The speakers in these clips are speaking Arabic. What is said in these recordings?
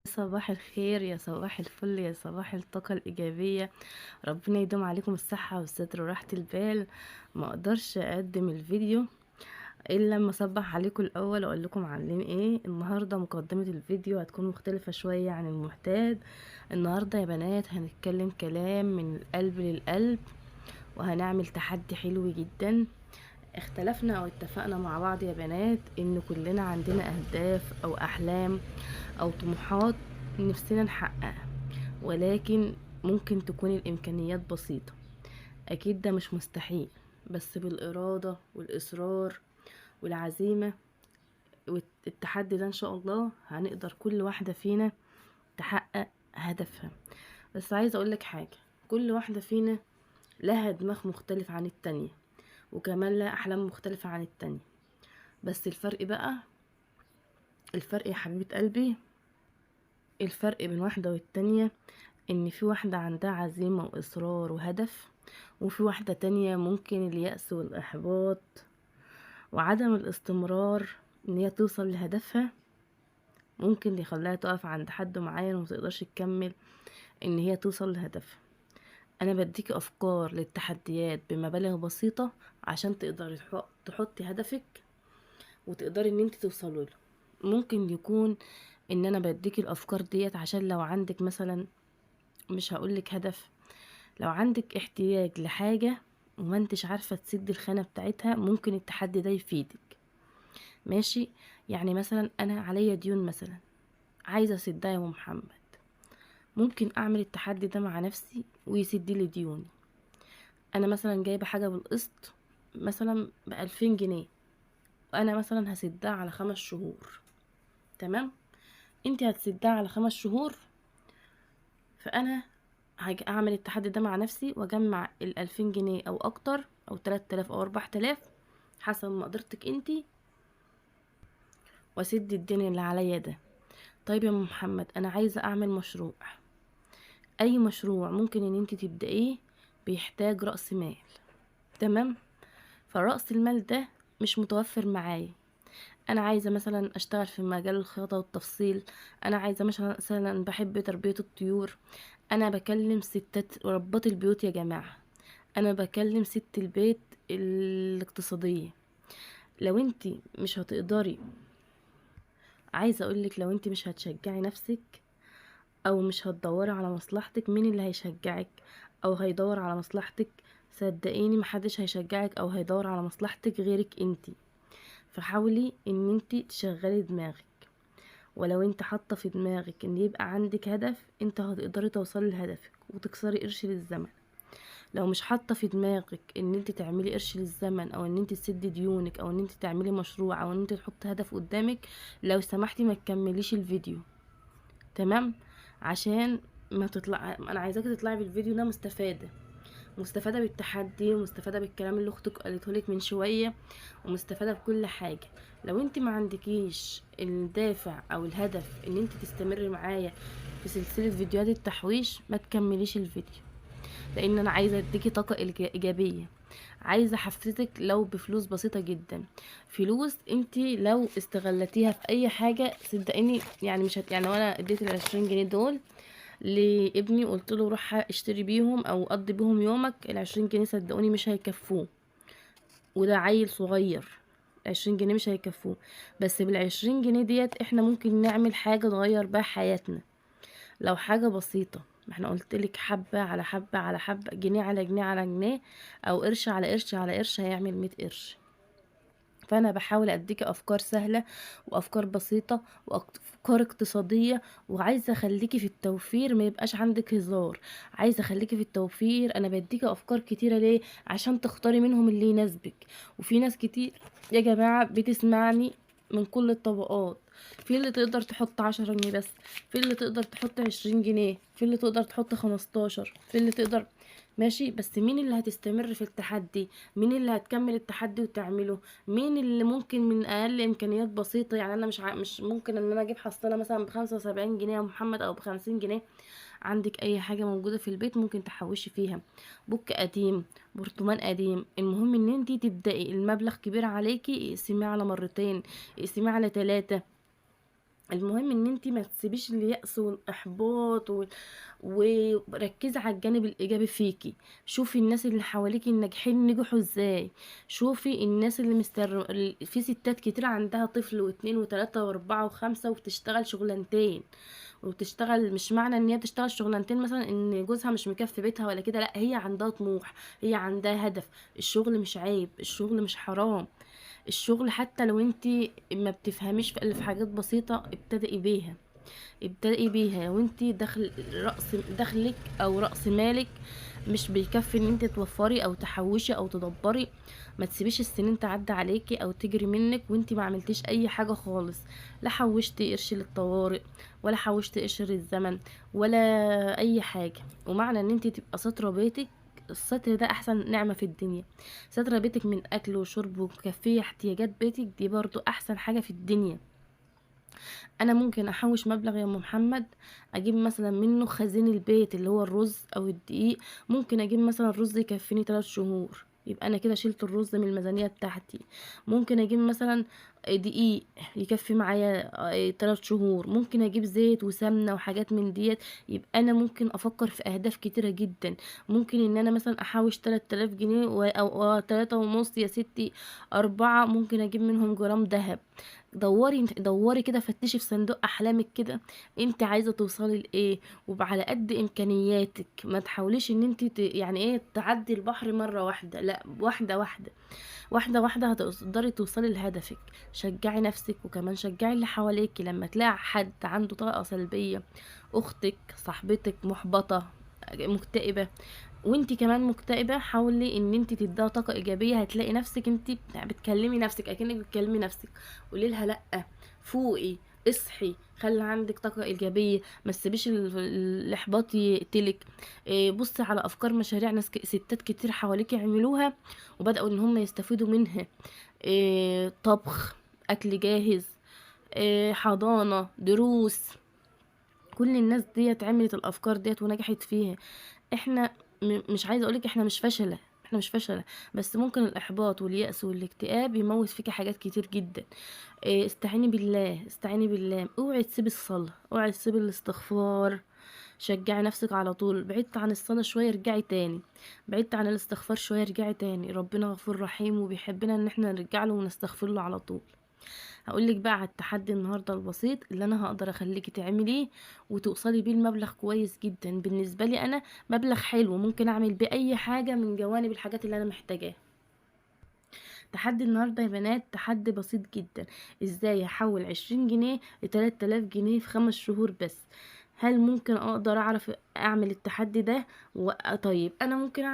صباح الخير، يا صباح الفل، يا صباح الطاقة الإيجابية. ربنا يدوم عليكم الصحة والستر وراحة البال. ما اقدرش اقدم الفيديو الا لما اصبح عليكم الاول واقول لكم عاملين ايه. النهارده مقدمة الفيديو هتكون مختلفة شوية عن المعتاد. النهارده يا بنات هنتكلم كلام من القلب للقلب، وهنعمل تحدي حلو جدا. اختلفنا او اتفقنا مع بعض يا بنات ان كلنا عندنا اهداف او احلام او طموحات نفسنا نحققها، ولكن ممكن تكون الامكانيات بسيطة. اكيد ده مش مستحيل، بس بالارادة والاصرار والعزيمة والتحدي ده ان شاء الله هنقدر كل واحدة فينا تحقق هدفها. بس عايزة اقولك حاجة، كل واحدة فينا لها دماغ مختلف عن التانية، وكمان لها احلام مختلفة عن التانية. بس الفرق بقى، الفرق يا حبيبة قلبي، الفرق بين واحدة والتانية ان في واحدة عندها عزيمة واصرار وهدف، وفي واحدة تانية ممكن اليأس والاحباط وعدم الاستمرار ان هي توصل لهدفها ممكن يخليها تقف عند حد معين ومتقدرش تكمل ان هي توصل لهدفها. انا بديكي افكار للتحديات بمبالغ بسيطة عشان تقدري تحطي هدفك وتقدري ان انت توصلي له. ممكن يكون ان انا بديكي الافكار ديت عشان لو عندك مثلا، مش هقولك هدف، لو عندك احتياج لحاجة وما انتش عارفة تسد الخانة بتاعتها، ممكن التحدي ده يفيدك. ماشي؟ يعني مثلا انا عليا ديون مثلا، عايزة اسدها يا ام محمد، ممكن اعمل التحدي ده مع نفسي ويسد لي ديوني. انا مثلا جايبة حاجة بالقسط مثلا ب2000 جنيه، وانا مثلا هسدها على 5 شهور. تمام؟ انتي هتسدها على 5 شهور، فانا هاجي اعمل التحدي ده مع نفسي واجمع ال2000 جنيه او اكتر، او 3000 او 4000 حسب مقدرتك انتي، واسد الدين اللي عليا ده. طيب يا أم محمد، انا عايزه اعمل مشروع. اي مشروع ممكن ان انتي تبدأيه بيحتاج رأس مال. تمام؟ فرأس المال ده مش متوفر معايا. انا عايزه مثلا اشتغل في مجال الخياطه والتفصيل، انا عايزه مثلا بحب تربيه الطيور. انا بكلم ستات ربات البيوت يا جماعه، انا بكلم ست البيت الاقتصاديه. لو انتي مش هتقدري، عايزه اقولك لو انتي مش هتشجعي نفسك او مش هتدوري على مصلحتك، مين اللي هيشجعك او هيدور على مصلحتك؟ صدقيني محدش هيشجعك او هيدور على مصلحتك غيرك انتي. فحاولي ان انتي تشغلي دماغك. ولو انت حاطه في دماغك ان يبقى عندك هدف، انت هتقدري توصلي لهدفك وتكسري قرش للزمن. لو مش حاطه في دماغك ان انت تعملي قرش للزمن، او ان انت تسدي ديونك، او ان انت تعملي مشروع، او ان انت تحطي هدف قدامك، لو سمحتي ما تكمليش الفيديو. تمام؟ عشان ما تطلع، انا عايزاكي تطلعي بالفيديو ده مستفاده، مستفاده بالتحدي، ومستفاده بالكلام اللي اختك قالته لك من شويه، ومستفاده بكل حاجه. لو انت ما عندكيش الدافع او الهدف ان انت تستمري معايا في سلسله فيديوهات التحويش، ما تكمليش الفيديو. لان انا عايزه اديكي طاقه ايجابيه، عايزه احفزك لو بفلوس بسيطه جدا. فلوس انت لو استغلتيها في اي حاجه صدقيني، يعني مش يعني وانا اديت ال20 جنيه دول لابني، قلت له روح اشتري بيهم او قضي بيهم يومك، ال20 جنيه صدقوني مش هيكفوه، وده عيل صغير. 20 جنيه مش هيكفوه. بس بال20 جنيه ديت احنا ممكن نعمل حاجة تغير بها حياتنا. لو حاجة بسيطة، ما احنا قلتلك حبة على حبة على حبة، جنيه على جنيه على جنيه، او قرش على قرش على قرش، هيعمل 100 قرش. فانا بحاول اديكي افكار سهله وافكار بسيطه وافكار اقتصاديه، وعايزه اخليكي في التوفير ما يبقاش عندك هزار. عايزه اخليكي في التوفير. انا بديكي افكار كتيره ليه؟ عشان تختاري منهم اللي يناسبك. وفي ناس كتير يا جماعه بتسمعني من كل الطبقات. في اللي تقدر تحط 10 جنيه بس، في اللي تقدر تحط 20 جنيه، في اللي تقدر تحط 15، في اللي تقدر. ماشي؟ بس مين اللي هتستمر في التحدي؟ مين اللي هتكمل التحدي وتعمله؟ مين اللي ممكن من اقل امكانيات بسيطه؟ يعني انا مش ممكن ان انا اجيب حصاله مثلا ب75 جنيه يا محمد او ب50 جنيه. عندك اي حاجه موجوده في البيت ممكن تحوشي فيها، بوك قديم، برطمان قديم، المهم ان انتي تبدأي. المبلغ كبير عليكي، اقسميه على مرتين، اقسميه على 3. المهم ان انت ما تسيبيش اليأس والاحباط وركزي على الجانب الايجابي فيكي. شوفي الناس اللي حواليكي الناجحين نجحوا ازاي. شوفي الناس اللي في ستات كتير عندها طفل واتنين وتلاتة واربعة وخمسة وبتشتغل شغلانتين، وبتشتغل مش معنى ان هي تشتغل شغلانتين مثلا ان جوزها مش مكفي بيتها ولا كده، لا، هي عندها طموح، هي عندها هدف. الشغل مش عيب، الشغل مش حرام. الشغل حتى لو انتي ما بتفهميش في حاجات بسيطة، ابتدئي بيها. ابتدئي بيها وانتي دخلك او رأس مالك مش بيكفي ان انت توفري او تحوشي او تدبري. ما تسيبيش السنين تعدي عليكي او تجري منك وانتي ما عملتيش اي حاجة خالص. لا حوشتي قرش للطوارئ، ولا حوشتي قرش للزمن، ولا اي حاجة. ومعنى ان انتي تبقى سترة بيتك، الستر ده احسن نعمة في الدنيا. ستر بيتك من اكل وشرب وكفاية احتياجات بيتك، دي برضو احسن حاجة في الدنيا. انا ممكن احوش مبلغ يا ام محمد، اجيب مثلا منه خزين البيت اللي هو الرز او الدقيق. ممكن اجيب مثلا الرز يكفيني 3 شهور، يبقى انا كده شلت الرز من الميزانية بتاعتي. ممكن اجيب مثلا دقيق يكفي معايا 3 شهور. ممكن اجيب زيت وسمنة وحاجات من ديت. يبقى انا ممكن افكر في اهداف كتيرة جدا. ممكن ان انا مثلا احوش 3000 جنيه او 3.5 يا ستي، 4 ممكن اجيب منهم جرام دهب. دوري كده، فتشي في صندوق احلامك كده، انت عايزه توصلي لايه، وعلى قد امكانياتك. ما تحاوليش ان انت يعني ايه تعدي البحر مره واحده، لا، واحده واحده. واحده واحده هتقدري توصلي لهدفك. شجعي نفسك وكمان شجعي اللي حواليك. لما تلاقي حد عنده طاقه سلبيه، اختك، صاحبتك محبطه، مكتئبه، وانتي كمان مكتئبة، حاولي ان انتي تديها طاقة ايجابية. هتلاقي نفسك انتي بتكلمي نفسك اكنك بتكلمي نفسك. قولي لها لا، فوقي، اصحي، خلي عندك طاقة ايجابية. ما تسيبيش الاحباط يقتلك. بصي على افكار مشاريع ناس ستات كتير حواليك يعملوها وبدأوا ان هم يستفيدوا منها. طبخ، اكل جاهز، حضانة، دروس. كل الناس ديت عملت الافكار ديت ونجحت فيها. احنا مش عايزه اقولك احنا مش فشله، احنا مش فشله، بس ممكن الاحباط واليأس والاكتئاب يموت فيكي حاجات كتير جدا. استعيني بالله، استعيني بالله. اوعي تسيبي الصلاه، اوعي تسيبي الاستغفار. شجعي نفسك على طول. بعدت عن الصلاه شويه ارجعي تاني، بعدت عن الاستغفار شويه ارجعي تاني. ربنا غفور رحيم وبيحبنا ان احنا نرجع له ونستغفر له على طول. هقولك بقى على التحدي النهارده البسيط اللي انا هقدر اخليكي تعمليه وتوصلي بيه لمبلغ كويس جدا. بالنسبه لي انا مبلغ حلو ممكن اعمل بيه اي حاجه من جوانب الحاجات اللي انا محتاجاها. تحدي النهارده يا بنات تحدي بسيط جدا. ازاي هحول 20 جنيه ل 3000 جنيه في 5 شهور بس؟ هل ممكن اقدر اعرف اعمل التحدي ده؟ طيب انا ممكن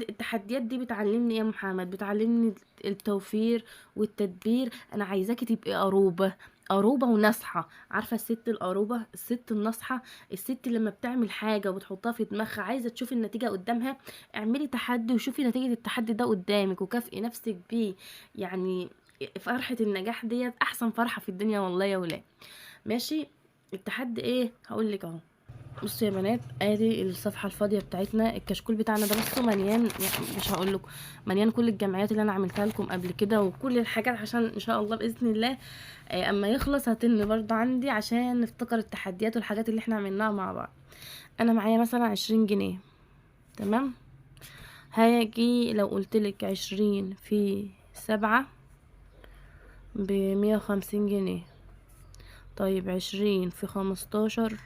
التحديات دي بتعلمني ايه يا محمد؟ بتعلمني التوفير والتدبير. انا عايزاكي تبقي قروبة، قروبة وناصحة. عارفة الست القروبة، الست الناصحة، الست اللي لما بتعمل حاجة وبتحطها في دماغها عايزة تشوف النتيجة قدامها. اعملي تحدي وشوفي نتيجة التحدي ده قدامك وكافئي نفسك بيه. يعني فرحة النجاح ديت احسن فرحة في الدنيا والله يا ولاد. ماشي. التحدي ايه؟ هقولك اهو. بصوا يا بنات، ادي الصفحه الفاضيه بتاعتنا. الكشكول بتاعنا ده بصوا مليان، يعني مش هقول لكم، مليان كل الجمعيات اللي انا عملتها لكم قبل كده وكل الحاجات، عشان ان شاء الله باذن الله اما يخلص هتن برضه عندي عشان نفتكر التحديات والحاجات اللي احنا عملناها مع بعض. انا معايا مثلا 20 جنيه، تمام. هاجي لو قلتلك 20 في 7 ب150 جنيه. طيب 20 في 15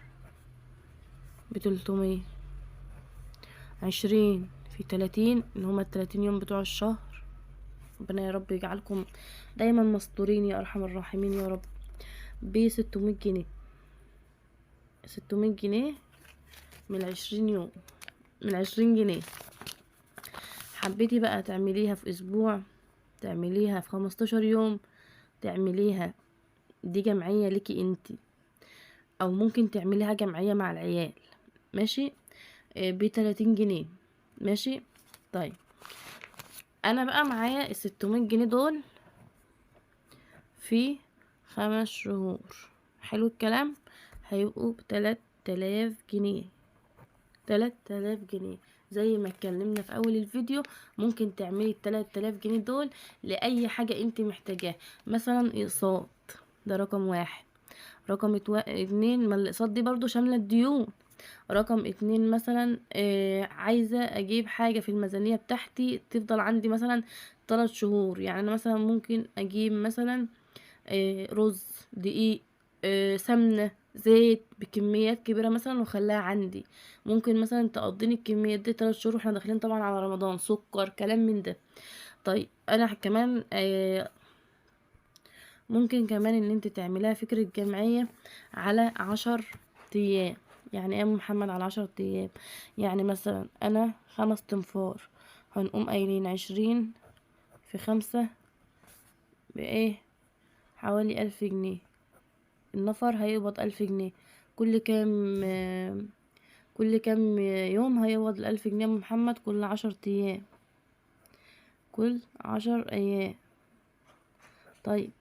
ب300. 20 في 30 اللي هما ال30 يوم بتوع الشهر. ربنا يا رب يجعلكم دايما مستورين يا ارحم الراحمين يا رب. ب600 جنيه. 600 جنيه من 20 يوم، من 20 جنيه. حبيتي بقى تعمليها في اسبوع، تعمليها في 15 يوم، تعمليها دي جمعية ليكي انتي، او ممكن تعمليها جمعية مع العيال. ماشي. ب30 جنيه. ماشي. طيب انا بقى معايا ال600 جنيه دول في 5 شهور. حلو الكلام. هيبقوا ب3000 جنيه. 3000 جنيه زي ما اتكلمنا في اول الفيديو. ممكن تعملي ال3000 جنيه دول لأي حاجة انت محتاجاها. مثلا اقساط، ده رقم 1. رقم اتنين، ما الاقساط دي برضو شاملة الديون. رقم اتنين مثلا عايزة اجيب حاجة في الميزانية بتاعتي تفضل عندي مثلا 3 شهور. يعني انا مثلا ممكن اجيب مثلا رز، دقيق، سمنة، زيت بكميات كبيرة مثلا واخليها عندي. ممكن مثلا تقضيني الكميات دي 3 شهور، واحنا داخلين طبعا على رمضان، سكر كلام من ده. طيب انا كمان ممكن كمان ان انت تعملها فكرة جمعية على 10 ايام. يعني ايه يا أم محمد على 10 ايام؟ يعني مثلا انا 5 تنفار، هنقوم قايلين 20 في 5 بايه؟ حوالي 1000 جنيه. النفر هيقبض 1000 جنيه. كل كام كل كام يوم هيقبض ال1000 جنيه يا أم محمد؟ كل 10 ايام، كل 10 ايام. طيب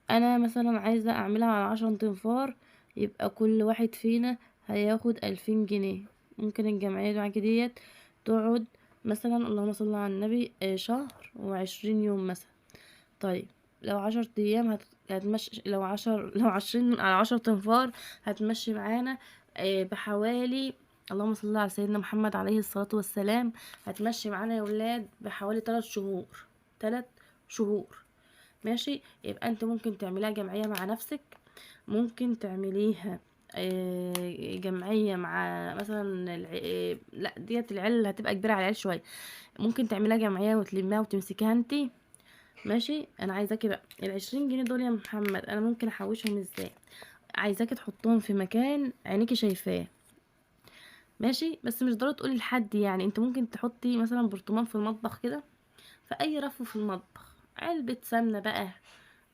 انا مثلا عايزة اعملها على 10 تنفار، يبقى كل واحد فينا هياخد 2000 جنيه. ممكن الجمعية معاكي ديت تقعد مثلا، اللهم صل على النبي، شهر و20 يوم مثلا. طيب لو 10 ايام هتمشي، لو 20 على 10 تنفار هتمشي معانا بحوالي، اللهم صل على سيدنا محمد عليه الصلاة والسلام، هتمشي معانا يا ولاد بحوالي 3 شهور. 3 شهور. ماشي. يبقى انت ممكن تعمليها جمعية مع نفسك، ممكن تعمليها جمعية مع مثلا لا ديت العيال هتبقى كبيرة على العيال شوية. ممكن تعمليها جمعية وتلميها وتمسكيها انتي. ماشي. انا عايزاكي بقى ال20 جنيه دول يا محمد انا ممكن احوشهم ازاي؟ عايزاكي تحطهم في مكان عينيكي شايفاه. ماشي. بس مش ضروري تقولي لحد، يعني انت ممكن تحطي مثلا برطمان في المطبخ كده، في اي رف في المطبخ، علبة سمنة بقى،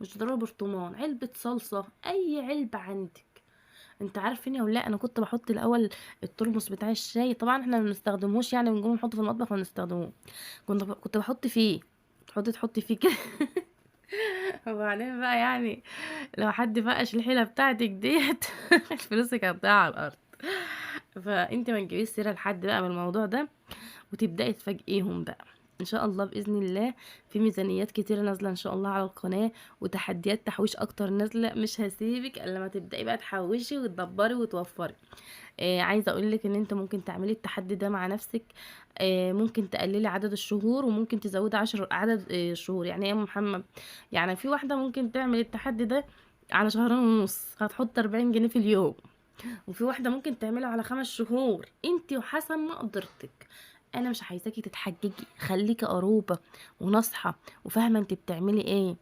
مش ضروري برطمان، علبة صلصة، اي علبة عندك. انت عارفين يا ولا انا كنت بحط الاول الترمس بتاع الشاي، طبعا احنا ما بنستخدموش يعني، بنقوم نحطه في المطبخ ما بنستخدموه. كنت بحط فيه، تحطي فيه كده. وبعدين بقى يعني لو حد فقش الحيلة بتاعتك ديت فلوسك هتضيع على الارض. فانت ما تجيبيش سيره لحد بقى بالموضوع ده، وتبداي تفاجئيهم بقى ان شاء الله باذن الله. في ميزانيات كتيره نازله ان شاء الله على القناه، وتحديات تحويش اكتر نازله. مش هسيبك الا لما تبداي بقى تحوشي وتدبري وتوفري. عايزه اقولك ان انت ممكن تعملي التحدي ده مع نفسك. ممكن تقللي عدد الشهور، وممكن تزودي 10 عدد شهور. يعني ايه يا محمد؟ يعني في واحده ممكن تعمل التحدي ده على شهرين ونص، هتحط 40 جنيه في اليوم. وفي واحدة ممكن تعمله على 5 شهور، انتي وحسب مقدرتك. انا مش عايزاكي تتحججي، خليكي قروبة وناصحة وفاهمة انتي بتعملي ايه.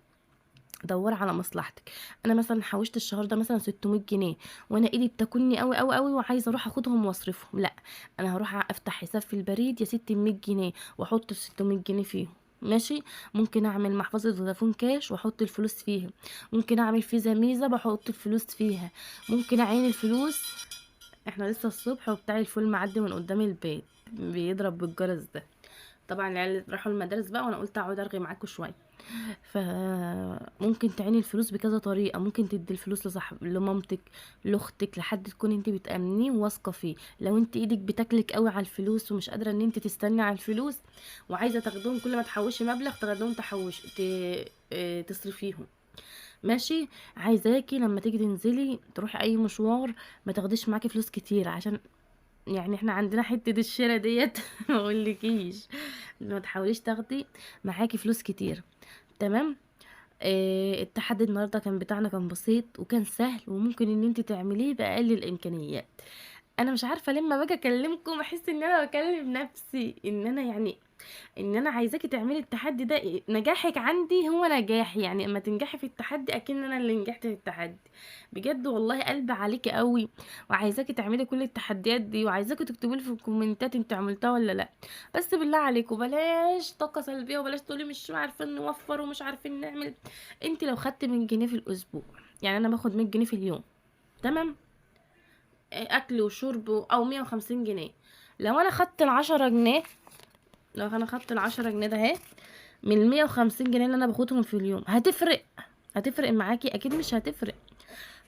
دوري على مصلحتك. انا مثلا حوشت الشهر ده مثلا 600 جنيه، وانا ايدي بتاكلني قوي قوي قوي وعايزه اروح اخدهم واصرفهم. لا، انا هروح افتح حساب في البريد يا ستي 100 جنيه واحط ال 600 جنيه فيهم. ماشي. ممكن اعمل محفظه فودافون كاش واحط الفلوس فيها. ممكن اعمل فيزا ميزه بحط الفلوس فيها. ممكن اعين الفلوس. احنا لسه الصبح وبتاع الفول معدي من قدام البيت بيضرب بالجرس ده. طبعا العيال راحوا المدارس بقى، وانا قلت اقعد ارغي معاكم شويه. فممكن تعيني الفلوس بكذا طريقه. ممكن تدي الفلوس لصاحب، لمامتك، لاختك، لحد تكون انت بتامنيه وواثقه فيه. لو انت ايدك بتاكلك قوي على الفلوس ومش قادره ان انت تستني على الفلوس، وعايزه تاخدهم كل ما تحوشي مبلغ تاخدهم تصرفيهم. ماشي. عايزاكي لما تيجي تنزلي تروحي اي مشوار ما تاخديش معاكي فلوس كتير، عشان يعني احنا عندنا حته الشراء ديت ما اقولكيش. ما تحاوليش تاخدي معاكي فلوس كتير. تمام. التحدي النهارده كان بتاعنا كان بسيط وكان سهل، وممكن ان انت تعمليه باقل الامكانيات. انا مش عارفه لما باجي اكلمكم احس ان انا بكلم نفسي، ان انا يعني ان انا عايزاكي تعملي التحدي ده. نجاحك عندي هو نجاحي، يعني اما تنجحي في التحدي اكن انا اللي نجحت في التحدي. بجد والله قلبي عليكي قوي، وعايزاكي تعملي كل التحديات دي، وعايزاكي تكتبوا لي في الكومنتات انت عملتها ولا لا. بس بالله عليكم بلاش طاقه سلبيه، وبلاش تقولي مش عارفين نوفر ومش عارفين نعمل. انت لو خدت 100 جنيه في الاسبوع، يعني انا باخد 100 جنيه في اليوم، تمام، اكل وشرب او 150 جنيه. لو انا خدت ال10 جنيه، لو انا خدت ال10 جنيه ده اهي من ال150 جنيه اللي انا باخدهم في اليوم، هتفرق معاكي؟ اكيد مش هتفرق.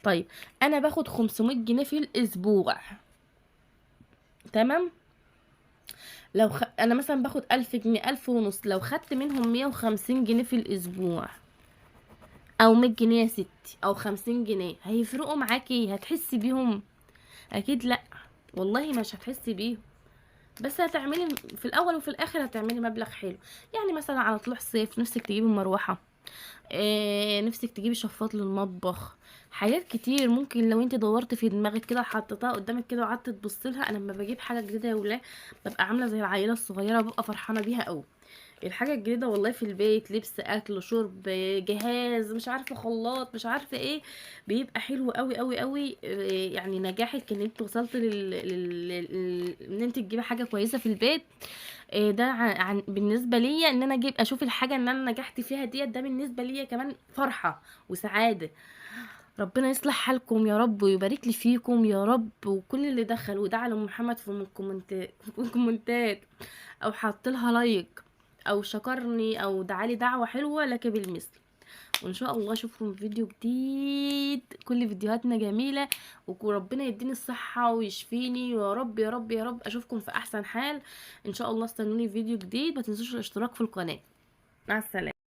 طيب انا باخد 500 جنيه في الاسبوع، تمام. انا مثلا باخد 1000 جنيه، 1500، لو خدت منهم 150 جنيه في الاسبوع، او 100 جنيه يا ستي او 50 جنيه، هيفرقوا معاكي؟ هتحسي بيهم؟ اكيد لا، والله مش هتحسي بيهم. بس هتعملي في الاول وفي الاخر هتعملي مبلغ حلو. يعني مثلا على طلوع الصيف نفسك تجيبي مروحه، نفسك تجيبي شفاط للمطبخ، حاجات كتير ممكن لو انت دورت في دماغك كده حطيتها قدامك كده وقعدت تبص لها. انا لما بجيب حاجه جديده يا ولاد ببقى عامله زي العيله الصغيره، ببقى فرحانه بيها قوي. الحاجه الجديده والله في البيت، لبس، اكل، شرب، جهاز، مش عارفه، خلاط، مش عارفه ايه، بيبقى حلو قوي قوي قوي. يعني نجاحك ان انت وصلت ان انت تجيبي حاجه كويسه في البيت. ده بالنسبه ليا ان انا اجيب اشوف الحاجه ان انا نجحت فيها ديت، ده بالنسبه ليا كمان فرحه وسعاده. ربنا يصلح حالكم يا رب ويبارك لي فيكم يا رب. وكل اللي دخل ودعا لمحمد في الكومنتات او حط لها لايك او شكرني او دعالي دعوه حلوه لك بالمثل. وان شاء الله اشوفكم في فيديو جديد. كل فيديوهاتنا جميله، وربنا يديني الصحه ويشفيني يا رب يا رب يا رب. اشوفكم في احسن حال ان شاء الله. استنوني في فيديو جديد، ما تنسوش الاشتراك في القناه. مع السلامه.